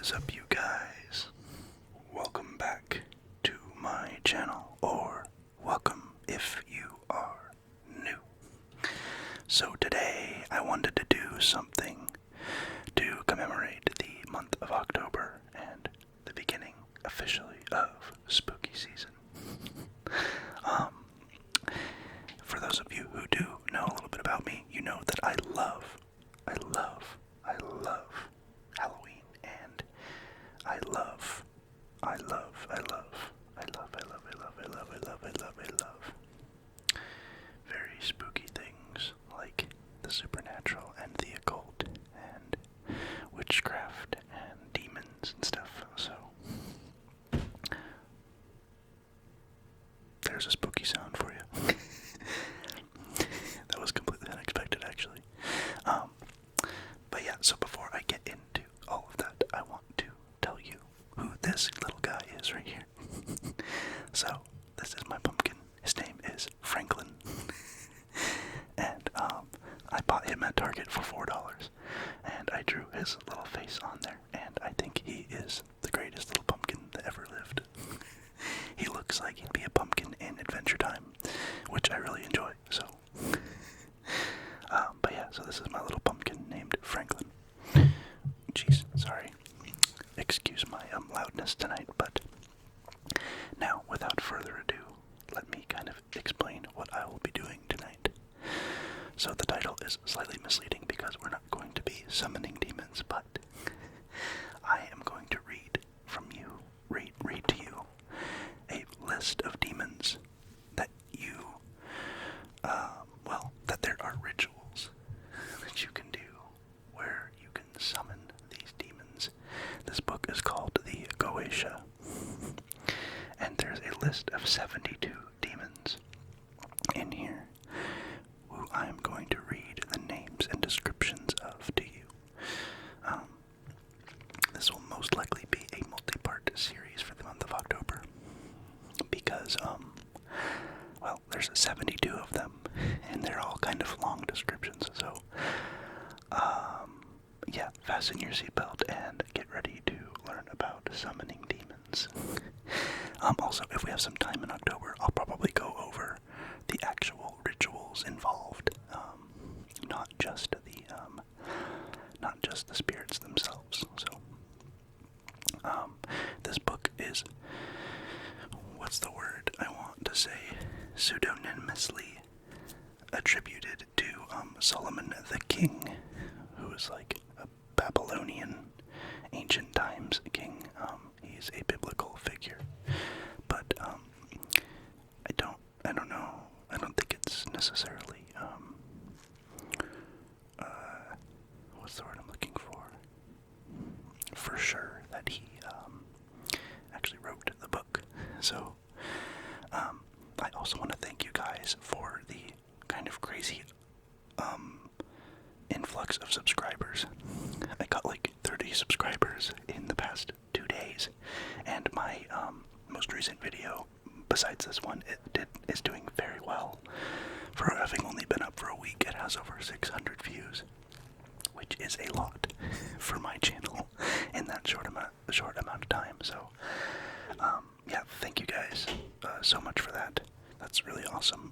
is up, you guys? Welcome back to my channel, or welcome if you are new. So today I wanted to do something to commemorate the month of October and the beginning officially of spooky season. For those of you who do know a little bit about me, you know that I love Halloween, and I love very spooky things like the supernatural and the occult and witchcraft and demons and stuff. So there's a spooky sound for you. That was completely unexpected, actually. But yeah, so before I get into all of that, I want to tell you who this little guy is right here. So, this is my pumpkin. His name is Franklin. And I bought him at Target for $4. And I drew his little face on there. And I think he is the greatest little pumpkin that ever lived. He looks like he'd be a pumpkin in Adventure Time, which I really enjoy, so. But yeah, so this is my little pumpkin named Franklin. Jeez, sorry. Excuse my loudness tonight, but now, without further ado, let me kind of explain what I will be doing tonight. So the title is slightly misleading because we're not going to be summoning demons, but I am going to read to you a list of demons that that there are rituals that you can do where you can summon these demons. This book is called the Goetia, and there's a list of 72 demons in here who I am going to read the names and descriptions of to you. This will most likely be a multi-part series for the month of October because, there's 72 of them, and they're all kind of long descriptions, so, yeah, fasten your seatbelt and get ready to learn about summoning demons. Also, if we have some time in October, I'll probably go over the actual rituals involved, not just the spirits themselves, so, this book is, what's the word I want to say, pseudonymously attributed to Solomon the King, who is like a Babylonian ancient times king. He's a biblical figure, but I don't think it's necessarily what's the word I'm looking for sure that he actually wrote the book. So I also want to thank you guys for the kind of crazy influx of subscribers. I got like 30 subscribers in the past 2 days, and my most recent video, besides this one, is doing very well. For having only been up for a week, it has over 600 views, which is a lot for my channel in that short amount of time. So yeah, thank you guys so much for that. That's really awesome,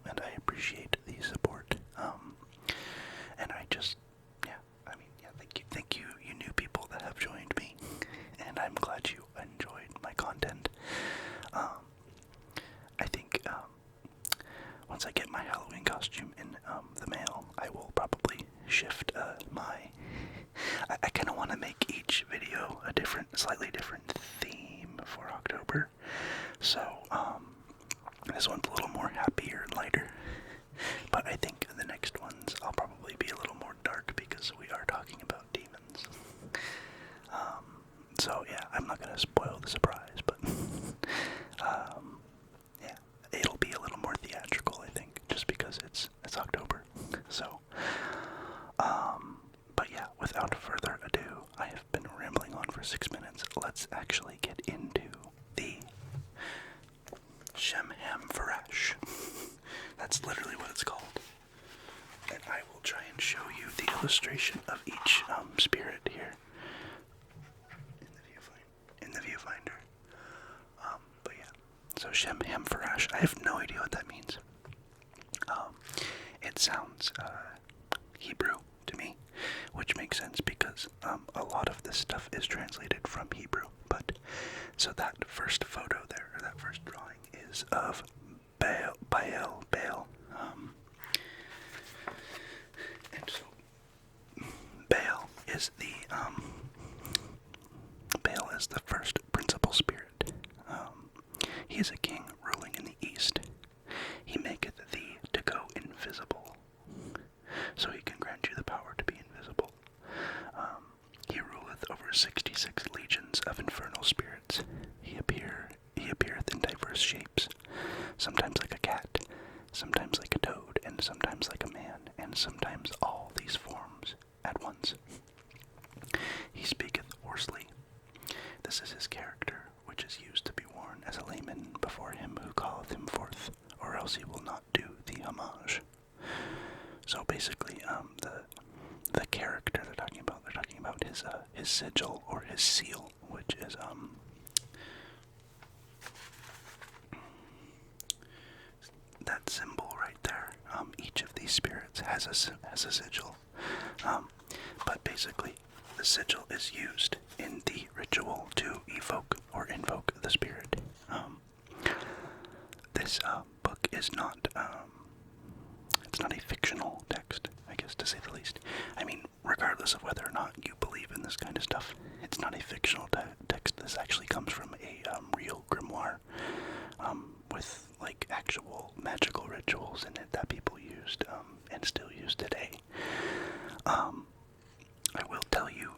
and I appreciate the support. And thank you, you new people that have joined me, and I'm glad you enjoyed my content. I think once I get my Halloween costume in the mail, I will probably shift I kind of want to make each video a slightly different theme for October. So, this one's a little more happier and lighter, but I think the next ones I'll probably be a little more dark because we are talking about demons. So yeah, I'm not going to spoil the surprise, but yeah, it'll be a little more theatrical, I think, just because it's October. So, but yeah, without further ado, I have been rambling on for 6 minutes. Let's actually get into the ZAchSMR. That's literally what it's called. And I will try and show you the illustration of each spirit here. So Shem Hamfarash, I have no idea what that means. It sounds Hebrew to me, which makes sense because a lot of this stuff is translated from Hebrew. But so that first photo there, or that first drawing, is of Bael. And so Bael is the first principal spirit. He is a king ruling in the east. He maketh thee to go invisible, so he can grant you the power to be invisible. He ruleth over 66 legions of infernal spirits. He appeareth in diverse shapes, sometimes like a cat, sometimes like a toad, and sometimes like a man, and sometimes all these forms at once. He speaketh hoarsely. This is his character, which is used to be worn as a layman before him who calleth him forth, or else he will not do thee homage. So basically, the character they're talking about his sigil or his seal, which is that symbol right there. Each of these spirits has a sigil, but basically the sigil is used in the ritual to evoke or invoke the spirit. This book is not it's not a fictional text, I guess, to say the least. I mean, regardless of whether or not you believe in this kind of stuff, it's not a fictional text. This actually comes from a real grimoire with like actual magical rituals in it that people used and still use today. I will tell you,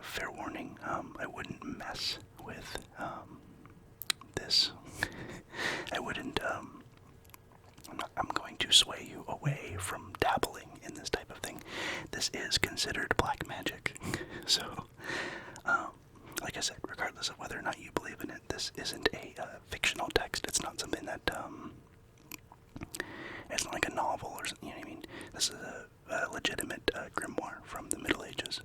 fair warning, I wouldn't mess with this. I wouldn't, I'm going to sway you away from dabbling in this type of thing. This is considered black magic. So, like I said, regardless of whether or not you believe in it, this isn't a fictional text. It's not something that, it's not like a novel or something, you know what I mean? This is a legitimate grimoire from the Middle Ages.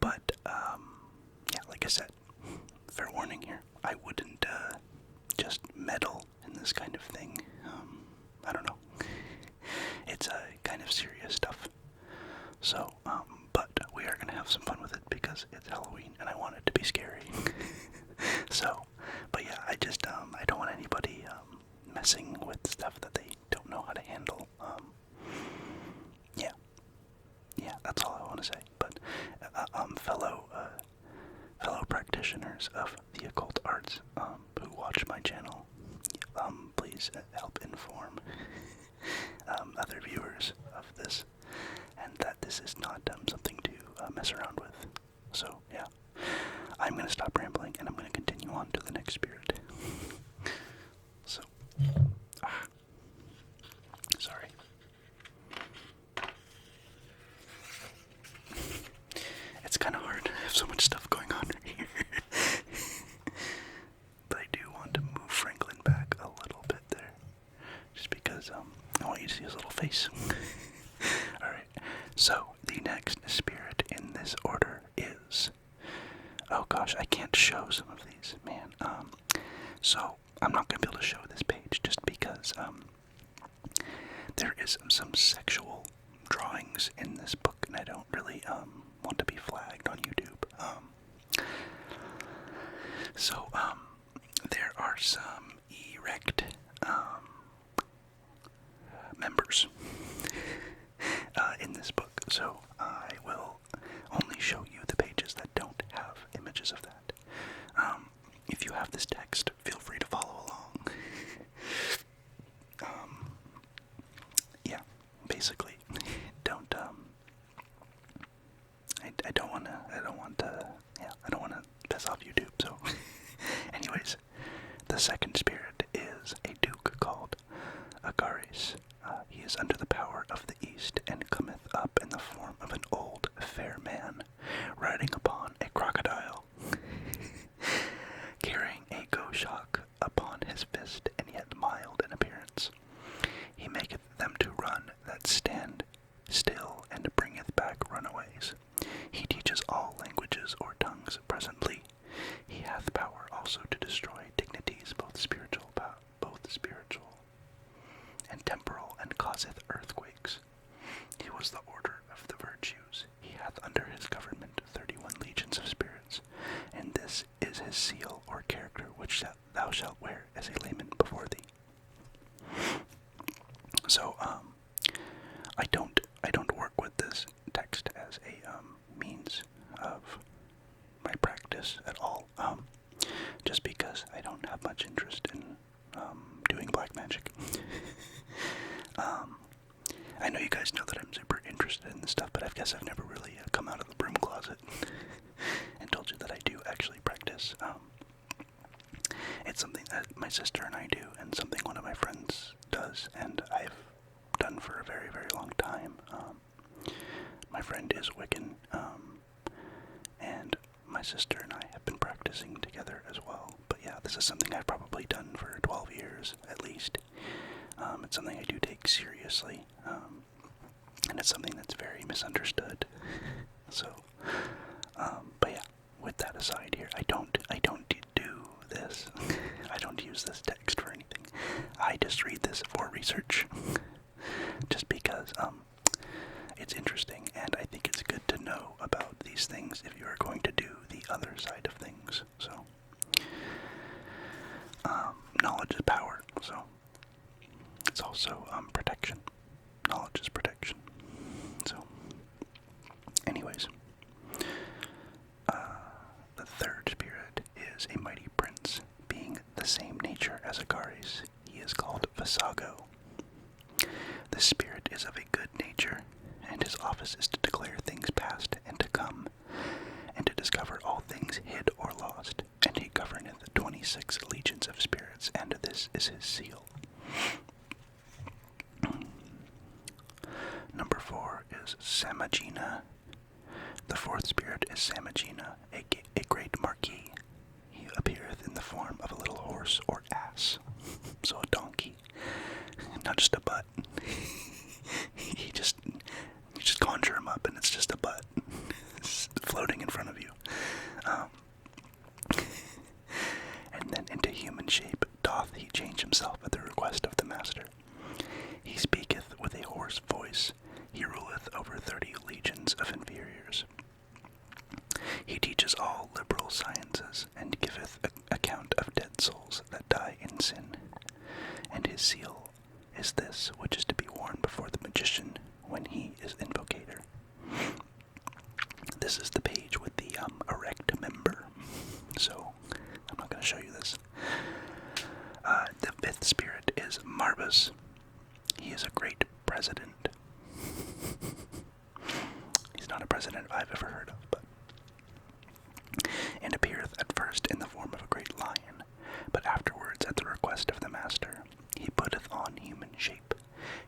But, yeah, like I said, fair warning here, I wouldn't just meddle in this kind of thing. I don't know. It's kind of serious stuff. So, but we are going to have some fun with it because it's Halloween and I want it to be scary. So, but yeah, I just, I don't want anybody messing with stuff that they don't know how to handle. Yeah, that's all I want to say. But fellow practitioners of the occult arts who watch my channel, please help inform other viewers of this, and that this is not something to mess around with. So yeah, I'm going to stop rambling and I'm going to continue on to the next spirit. So, sorry. It's kind of hard. I have so much stuff going on right here. But I do want to move Franklin back a little bit there. Just because I want you to see his little face. Alright, so the next spirit in this order is... Oh gosh, I can't show some of these, man. So I'm not going to be able to show this page just because there is some sexual drawings in this book, and I don't really want to be flagged on YouTube. So there are some erect members in this book, so I will only show you the pages that don't have images of that. If you have this text, feel free to follow along. Yeah, basically, don't, I don't want to piss off YouTube, so, anyways, the second spirit is a duke called Agares. He is under the power of the east, and cometh up in the form of an old, fair man, riding upon a crocodile, carrying a goshawk upon his fist, and yet mild in appearance. He maketh them to run that stand still, and bringeth back runaways. He teaches all languages or tongues presently. hath power also to destroy dignities, both spiritual and temporal, and causeth earthquakes. He was the order of the virtues. He hath under his government 31 legions of spirits, and this is his seal or character which thou shalt wear as a layman before thee. So, I don't work with this text as a means of my practice at all. Just because I don't have much interest in doing black magic. I know you guys know that I'm super interested in this stuff, but I guess I've never really come out of the broom closet and told you that I do actually practice. It's something that my sister and I do, and something one of my friends does, and I've done for a very, very long time. My friend is Wiccan, and my sister and I have been practicing together as well. But yeah, this is something I've probably done for 12 years, at least. It's something I do take seriously, and it's something that's very misunderstood. So, but yeah, with that aside here, I don't do this. I don't use this text for anything. I just read this for research, just because, it's interesting, and I think it's good to know about these things if you are going to do the other side of things. So, knowledge is power, so it's also protection. Knowledge is protection. So, anyways, the third spirit is a mighty prince, being the same nature as Agares. He is called Vassago. The spirit is of a good nature, and his office is to declare things past and to come, and to discover all things hid or lost. And he governeth 26 legions of spirits, and this is his seal. Number 4 is Samagina. The fourth spirit is Samagina, a great marquis. He appeareth in the form of a little horse or ass, so a donkey, not just a butt. you just conjure him up, and it's just a butt floating in front of you. And then into human shape doth he change himself at the request of the master. He speaketh with a hoarse voice. He ruleth over 30 legions of inferiors. He teaches all liberal sciences, and giveth account of dead souls that die in sin. And his seal is this, which is to be worn before the magician when he is invocator. This is the page with the erect member, so I'm not going to show you this. The fifth spirit is Marbas. He is a great president. He's not a president I've ever heard of, but and appeareth at first in the form of a great lion, but afterwards at the request of the master, he putteth on human shape.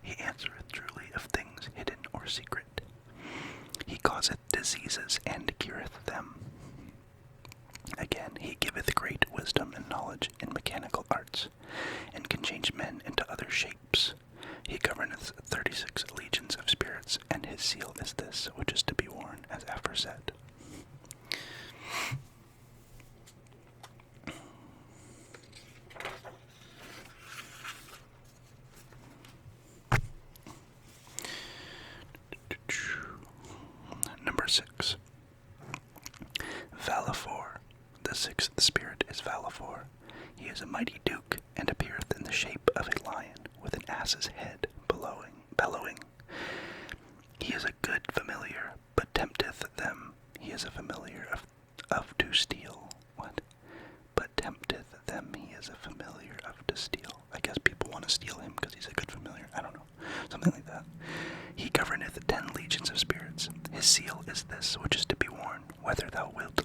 He answereth truly of things hidden or secret. He causeth diseases and cureth them. Again, he giveth great wisdom and knowledge in mechanical arts, and can change men into other shapes. He governeth 36 legions of spirits, and his seal is this, which is to be worn as aforesaid. Number 6. Valefor. The sixth spirit is Valefor. He is a mighty duke, and appeareth in the shape of a lion, with an ass's head bellowing. He is a good familiar, but tempteth them. He is a familiar of to steal. What? But tempteth them. He is a familiar of to steal. I guess people want to steal him because he's a good familiar. I don't know. Something like that. He governeth 10 legions of spirits. His seal is this, which is to be worn, whether thou wilt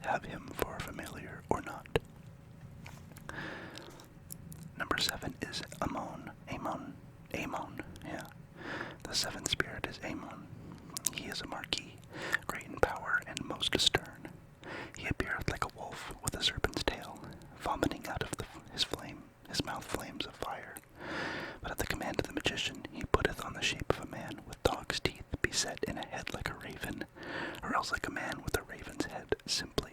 have him for a familiar or not. Number 7 is Amon. Yeah. The seventh spirit is Amon. He is a marquis, great in power and most stern. He appeareth like a wolf with a serpent's tail, vomiting out of his mouth flames of fire. But at the command of the magician, he putteth on the shape of a man with dog's teeth, beset in a head like a raven, or else like a man with a raven's head simply.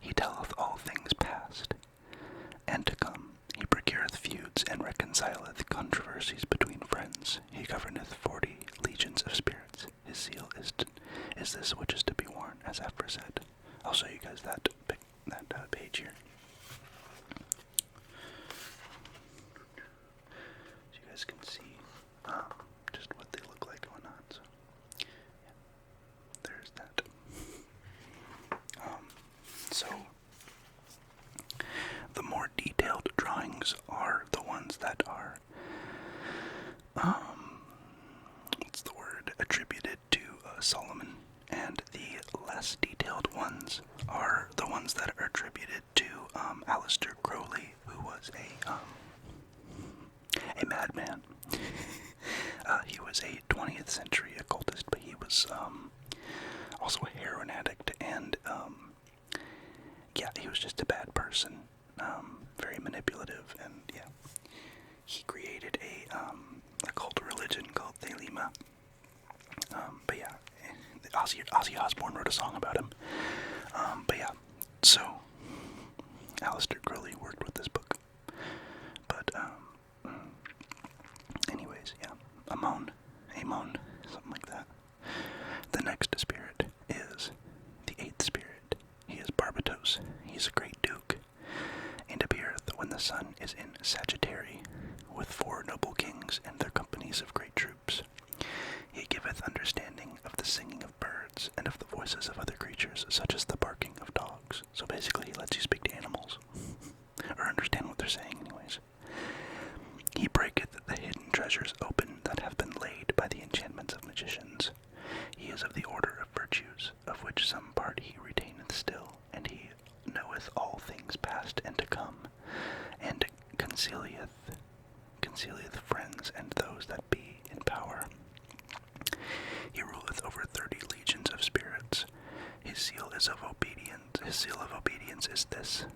He telleth all things past and to come. He procureth feuds and reconcileth controversies between friends. He governeth 40 legions of spirits. His seal is this which is to be worn, as aforesaid. I'll show you guys that page here, so you guys can see just what they look like going on. So, yeah, there's that. So the more detailed drawings are the ones that are, what's the word, attributed to Solomon, and the less detailed ones are the ones that are attributed to Aleister Crowley, who was a madman. He was a 20th century occultist, but he was also a heroin addict, and yeah, he was just a bad person, very manipulative, and yeah, he created a cult religion called Thelema. But yeah, Ozzy Osbourne wrote a song about him. But yeah, so Aleister Crowley worked with this book. But anyways, yeah, Amon, something like that. The next spirit is the 8th spirit. He is Barbatos. He's a great duke, and appeareth when the sun is in Sagittary, with 4 noble kings and their companies of great troops. He giveth understanding of the singing of birds, and of the voices of other creatures, such as the barking of dogs. So basically, he lets you speak to animals, or understand what they're saying anyways. He breaketh the hidden treasures open that have been laid by the enchantments of magicians. He is of the order of virtues, of which some part he retaineth still, and he knoweth all things past and to come, and concealeth friends and those that be in power. He ruleth over 30 legions of spirits. His seal is of obedience. His seal of obedience is this,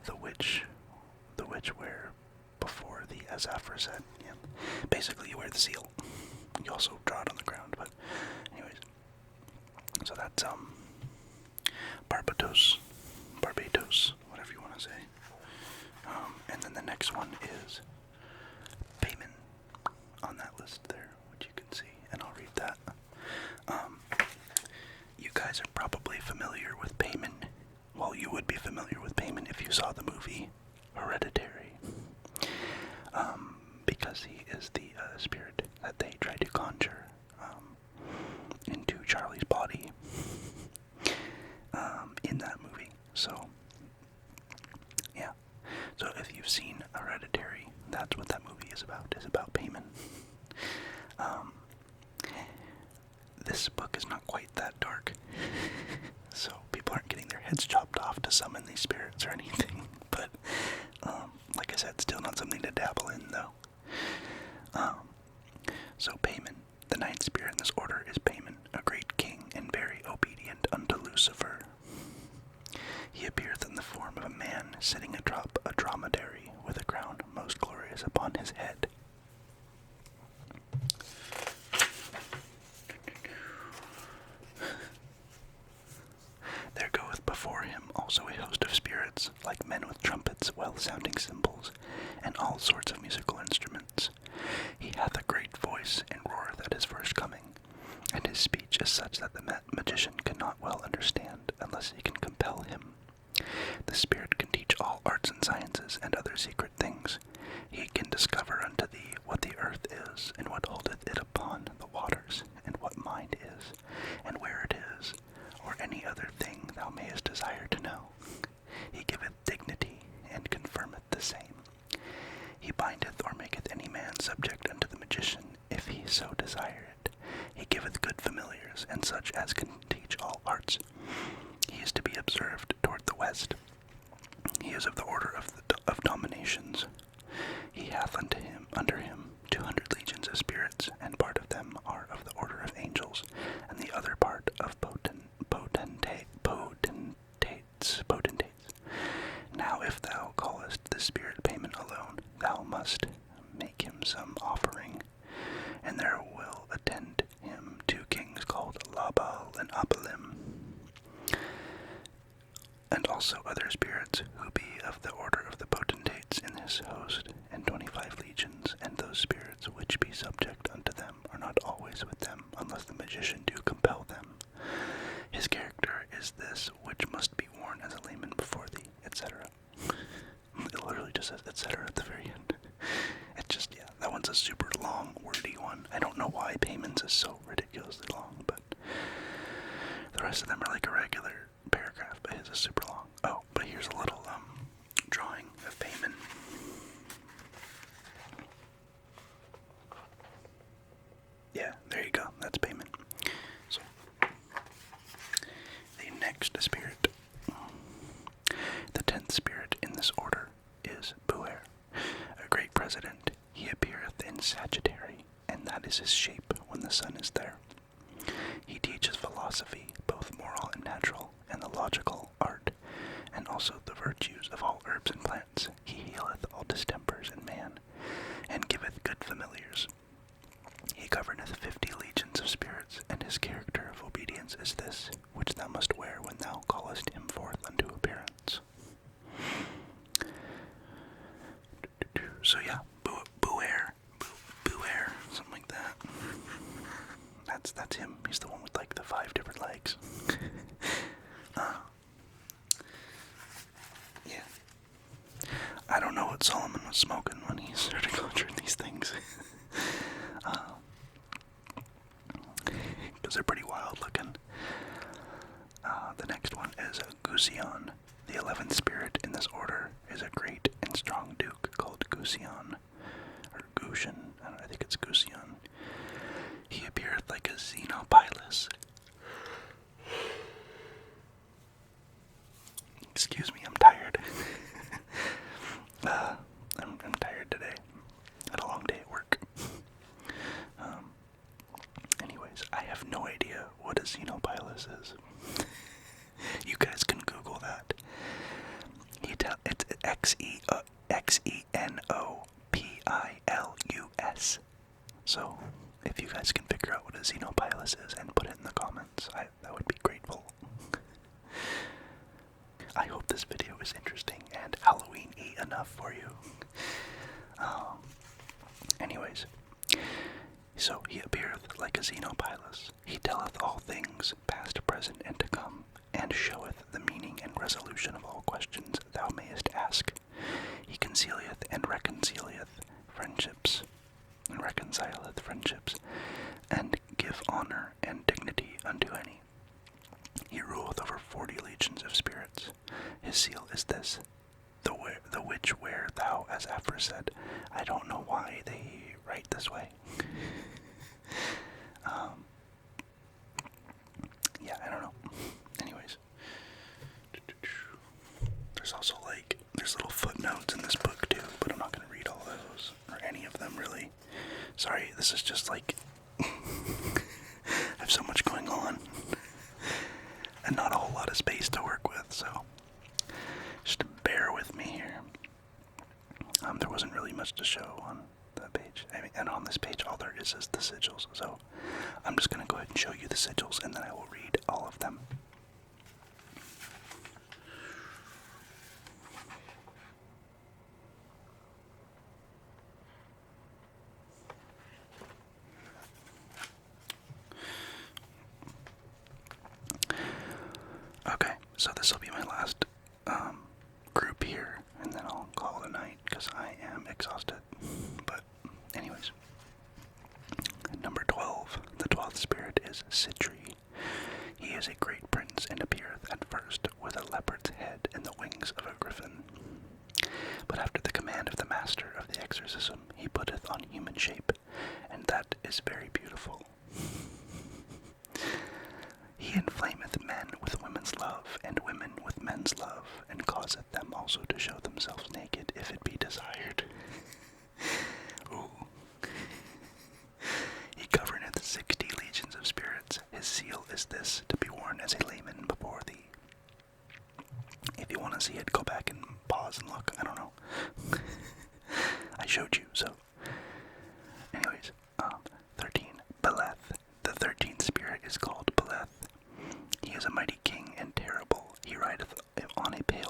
the which wear before the as aforesaid. Yeah. Basically, you wear the seal. You also draw it on the ground, but anyways. So that's Barbatos, whatever you want to say. And then the next one is Paimon on that list there, which you can see, and I'll read that. You guys are probably familiar with Paimon. Well, you would be familiar with Paimon if you saw the movie Hereditary, because he is the spirit that they tried to conjure into Charlie's body in that movie. So, yeah. So if you've seen Hereditary, that's what that movie is about Paimon. This book is not quite that dark, so people aren't getting their heads chopped off to summon these spirits or anything, but, like I said, still not something to dabble in, though. So Paimon, the 9th spirit in this order, is Paimon, a great king and very obedient unto Lucifer. He appeareth in the form of a man sitting atop a dromedary, with a crown most glorious upon his head. There goeth before him also a host of spirits, like men with trumpets, well-sounding cymbals, and all sorts of musical instruments. He hath a great voice, and roareth at his first coming, and his speech is such that the magician cannot well understand, unless he can compel him. The spirit can teach all arts and sciences, and other secret things. He can discover unto thee what the earth is, and what holdeth it upon the waters, and what mind is, and where it is, or any other thing thou mayest desire to know. He giveth dignity, and confirmeth the same. He bindeth or maketh any man subject unto the magician, if he so desire it. He giveth good familiars, and such as can teach all arts. He is to be observed toward the west. He is of the order of dominations. He hath under him 200 legions of spirits, and part of them are of the order of angels, and the other part of potentates. Now if thou callest the spirit Paimon alone, thou must make him some offering, and there will attend him 2 kings called Bael and Abalim. And also Also other spirits who be of the order of the potentates in his host, and 25 legions, and those spirits which be subject unto them are not always with them, unless the magician do compel them. His character is this which must be worn as a layman before thee, etc. It literally just says etc. at the very end. It's just, yeah, that one's a super long, wordy one. I don't know why Paimon's is so ridiculously long, but the rest of them are like a regular paragraph, but his is super long. Oh, but here's a little drawing of Paimon. Yeah, there you go. That's Paimon. So, the next spirit, the 10th spirit in this order, is Buer, a great president. He appeareth in Sagittary, and that is his shape when the sun is there. He teaches philosophy, both moral and natural, and the logical art, and also the virtues of all herbs and plants. He healeth all distempers in man, and giveth good familiars. He governeth 50 legions of spirits, and his character of obedience is this, which thou must wear when thou callest him forth unto appearance. So yeah, Buer, something like that. That's him. He's the one with like the 5 different legs. Yeah. I don't know what Solomon was smoking when he started conjuring these things. Because they're pretty wild looking. The next one is Gusion. The 11th spirit in this order is a great and strong duke called Gusion, or Gusion. I think it's Gusion. He appeareth like a xenopilus. Excuse me, I'm tired. I'm tired today. Had a long day at work. Anyways, I have no idea what a xenopilus is. You guys can Google that. It's Xenopilus. So, if you guys can figure out what a xenopilus is and put it in the comments, that would be grateful. I hope this video is interesting and Halloween-y enough for you. Anyways, so he appeareth like a xenopilus. He telleth all things, past, present, and to come, and showeth the meaning and resolution of all questions thou mayest ask. He concealeth and reconcileth friendships, and give honor and dignity unto any. He ruleth over 40 legions of spirits. His seal is this, the which wear thou as aforesaid. I don't know why they write this way. Yeah, I don't know. Anyways. There's also there's little footnotes in this book too, but I'm not going to read all those, or any of them really. Sorry, this is just I have so much going on, and not a whole lot of space to work with, so just bear with me here. There wasn't really much to show on that page. And on this page, all there is the sigils, so I'm just going to go ahead and show you the sigils, and then I will read all of them. Okay, so this will be my last group here, and then I'll call it a night, because I am exhausted. But anyways, number 12, the 12th spirit is Sitri. He is a great prince, and appeareth at first with a leopard's head and the wings of a griffin. But after the command of the master of the exorcism, he putteth on human shape, and that is very beautiful. He inflameth men with women's love, and women with men's love, and causeth them also to show themselves naked, if it be desired. Ooh. He governeth 60 legions of spirits. His seal is this, to be worn as a layman before thee. If you want to see it, go back and pause and look. I don't know. I showed you, so. Anyways, 13. Beleth. The 13th spirit is called Beleth. He is a mighty king and terrible. He rideth on a pale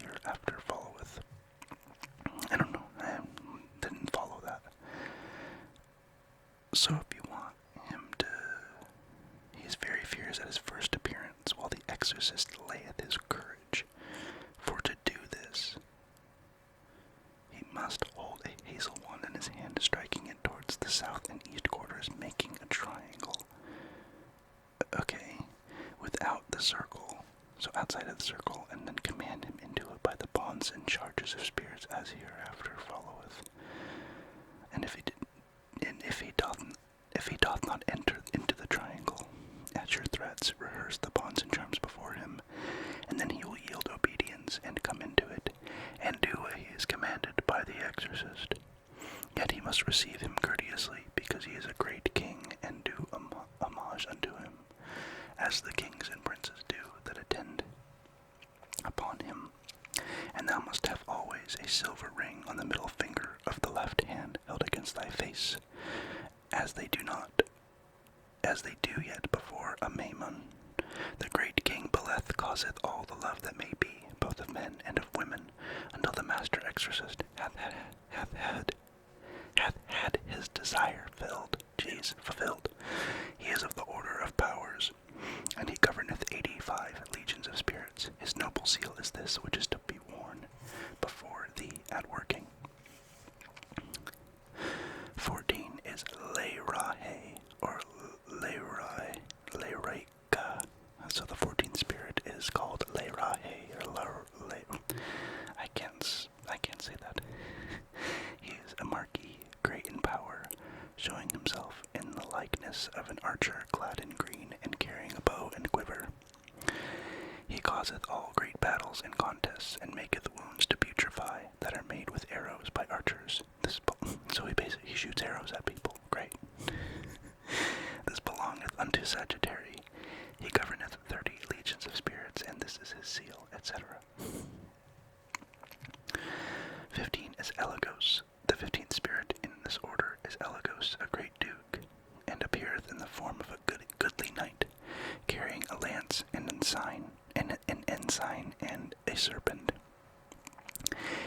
here after followeth. I don't know, I didn't follow that. So if you want him to, he is very fierce at his first appearance, while the exorcist layeth his courage. For to do this, he must hold a hazel wand in his hand, striking it towards the south and east quarters, making a triangle. Okay, without the circle, so outside of the circle, and then command him into it by the bonds and charges of spirits, as hereafter followeth. And if he doth not enter into the triangle, at your threats rehearse the bonds and charms before him, and then he will yield obedience and come into it, and do what he is commanded by the exorcist. Yet he must receive him courteously, because he is a great king, and do homage unto him, as the kings and princes do that attend upon him. And thou must have always a silver ring on the middle finger of the left hand held against thy face, as they do yet before a Paimon. The great king Beleth causeth all the love that may be, both of men and of women, until the master exorcist hath had his desire fulfilled. He is of the order of powers, and he governeth 85 legions of spirits. His noble seal is this, which is to be worn before thee at working. 14 is Leraje, or Leraje. So the 14th spirit is called Leraje, or I can't say that. He is a marquis, great in power, showing himself in the likeness of an archer clad in green and carrying a bow and quiver. He causeth all great battles and contests, and maketh wounds to putrefy that are made with arrows by archers. So he shoots arrows at people. Great. This belongeth unto Sagittary. He governeth 30 legions of spirits, and this is his seal, etc. 15 is Eligos. The 15th spirit in this order is Eligos, a great duke, and appeareth in the form of a goodly knight, carrying a lance and an ensign and a serpent.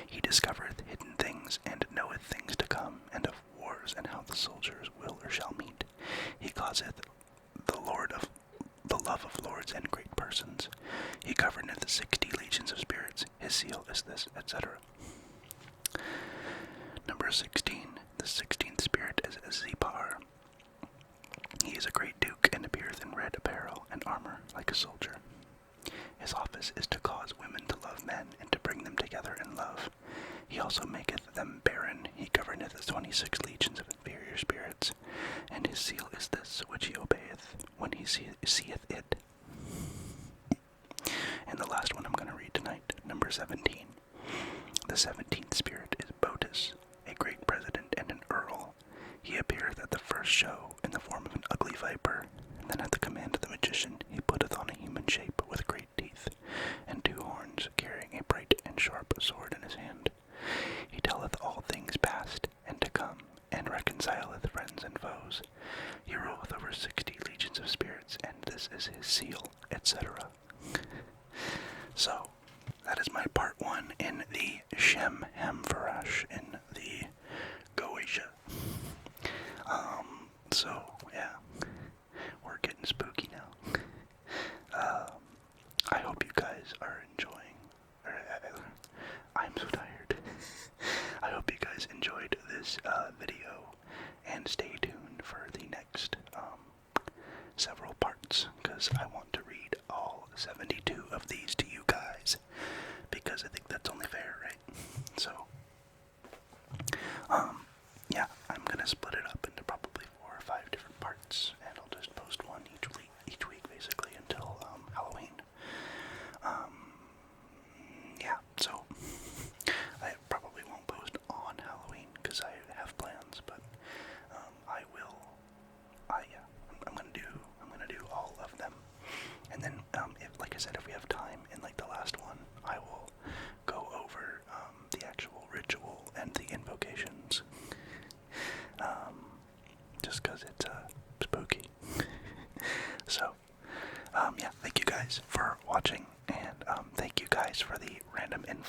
He discovereth hidden things, and knoweth things to come, and of wars, and how the soldiers will or shall meet. He causeth the love of lords and great persons. He governeth 60 legions of spirits. His seal is this, etc. Number 16. The 16th spirit is Zepar. He is a great duke, and appeareth in red apparel and armor like a soldier. His office is to cause women to love men, and to bring them together in love. He also maketh them barren. He governeth 26 legions of inferior spirits, and his seal is this, which he obeyeth when he seeth it. And the last one I'm going to read tonight, number 17. The 17th spirit is Botus, a great president and an earl. He appeareth at the first show in the form of an ugly viper, and then at the command of the magician he putteth on a human shape with great teeth, and 2 horns, carrying a bright and sharp sword in his hand. He telleth all things past and to come, and reconcileth friends and foes. He ruleth over 60 legions of spirits, and this is his seal, etc. So, that is my part 1 in the Shem Hamfarash in the Goetia. So, yeah, we're getting spooky now. I hope you guys are enjoying. I'm so tired. I hope you guys enjoyed this video, and stay tuned for the next several parts, because I want to read all 72 of these to you guys, because I think that's only fair, right? So, yeah, I'm gonna split it up into probably 4 or 5 different parts, and I'll just post one each week basically until Halloween. Yeah, so I probably won't post on Halloween because I have plans, but I'm gonna do all of them, and then like I said, if we have time in like the last one, I will go over the actual ritual and the invocations.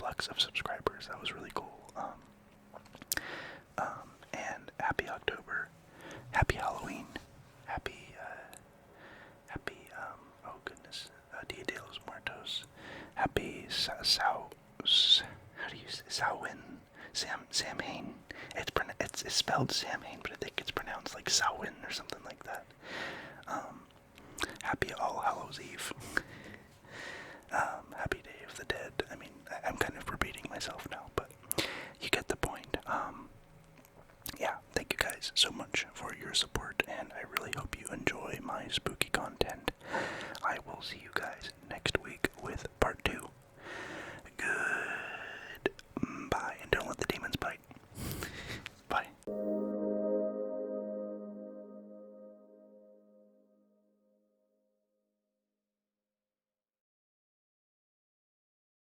influx of subscribers. That was really cool. And happy October, happy Halloween, happy, oh goodness, Dia de los Muertos, happy how do you say, Samhain. It's spelled Samhain, but I think it's pronounced like Samhain or something like that. Happy All Hallows Eve. Happy Day of the Dead. I mean, I'm kind of repeating myself now, but you get the point. Yeah, thank you guys so much for your support, and I really hope you enjoy my spooky content. I will see you guys